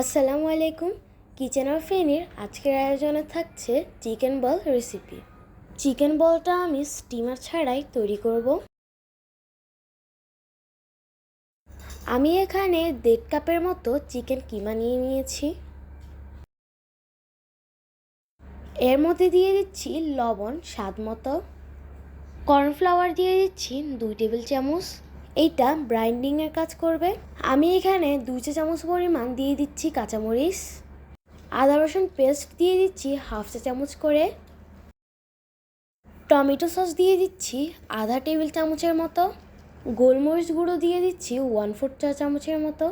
আসসালামু আলাইকুম। Kitchen of ফেনির আজকের আয়োজনে থাকছে চিকেন বল রেসিপি। চিকেন বলটা আমি স্টিমার ছাড়াই তৈরি করব। আমি এখানে 1.5 কাপের মতো চিকেন কিমা নিয়ে নিয়েছি। এর মধ্যে দিয়ে দিচ্ছি লবণ স্বাদ মতো, কর্নফ্লাওয়ার দিয়ে দিচ্ছি 2 টেবিল চামচ। এইটা ব্রাইন্ডিংয়ের কাজ করবে। আমি এখানে 2 চা চামচ পরিমাণ দিয়ে দিচ্ছি কাঁচামরিচ। আদা রসুন পেস্ট দিয়ে দিচ্ছি 1/2 চা চামচ করে। টমেটো সস দিয়ে দিচ্ছি আধা টেবিল চামচের মতো। গোলমরিচ গুঁড়ো দিয়ে দিচ্ছি 1/4 চা চামচের মতো।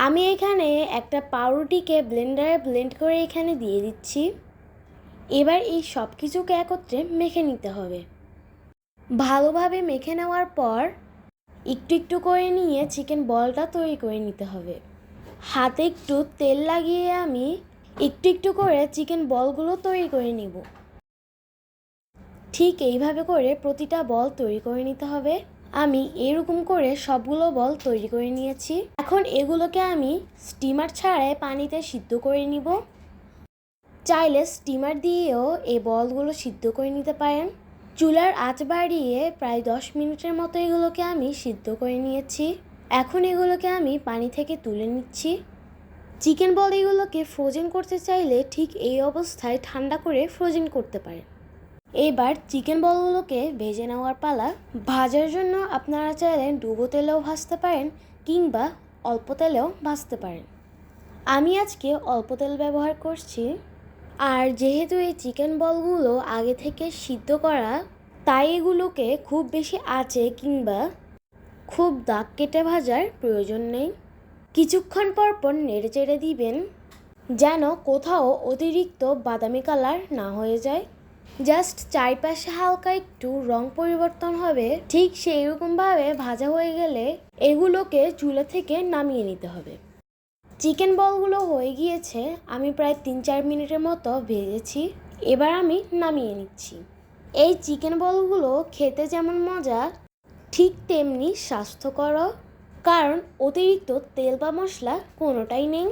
আমি এখানে একটা পাউরুটিকে ব্লেন্ডারে ব্লেন্ড করে এখানে দিয়ে দিচ্ছি। এবার এই সব কিছুকে একত্রে মেখে নিতে হবে। ভালোভাবে মেখে নেওয়ার পর একটু একটু করে নিয়ে চিকেন বলটা তৈরি করে নিতে হবে। হাতে একটু তেল লাগিয়ে আমি একটু একটু করে চিকেন বলগুলো তৈরি করে নিব। ঠিক এইভাবে করে প্রতিটা বল তৈরি করে নিতে হবে। আমি এরকম করে সবগুলো বল তৈরি করে নিয়েছি। এখন এগুলোকে আমি স্টিমার ছাড়াই পানিতে সিদ্ধ করে নিব। চাইলে স্টিমার দিয়েও এই বলগুলো সিদ্ধ করে নিতে পারেন। চুলার আঁচ বাড়িয়ে প্রায় 10 মিনিটের মতো এগুলোকে আমি সিদ্ধ করে নিয়েছি। এখন এগুলোকে আমি পানি থেকে তুলে নিচ্ছি। চিকেন বল এগুলোকে ফ্রোজেন করতে চাইলে ঠিক এই অবস্থায় ঠান্ডা করে ফ্রোজেন করতে পারেন। এবার চিকেন বলগুলোকে ভেজে নেওয়ার পালা। ভাজার জন্য আপনারা চাইলে ডুবো তেলেও ভাজতে পারেন কিংবা অল্প তেলেও ভাজতে পারেন। আমি আজকে অল্প তেল ব্যবহার করছি। আর যেহেতু এই চিকেন বলগুলো আগে থেকে সিদ্ধ করা, তাই এগুলোকে খুব বেশি আঁচে কিংবা খুব দাগ কেটে ভাজার প্রয়োজন নেই। কিছুক্ষণ পর পর নেড়ে চেড়ে দিবেন যেন কোথাও অতিরিক্ত বাদামি কালার না হয়ে যায়। জাস্ট চারপাশে হালকা একটু রং পরিবর্তন হবে, ঠিক সেই রকমভাবে ভাজা হয়ে গেলে এগুলোকে চুলা থেকে নামিয়ে নিতে হবে। চিকেন বলগুলো হয়ে গিয়েছে, আমি প্রায় 3-4 মিনিটের মতো ভেজেছি। এবার আমি নামিয়ে নিচ্ছি। এই চিকেন বলগুলো খেতে যেমন মজা, ঠিক তেমনি স্বাস্থ্যকর, কারণ অতিরিক্ত তেল বা মশলা কোনোটাই নেই।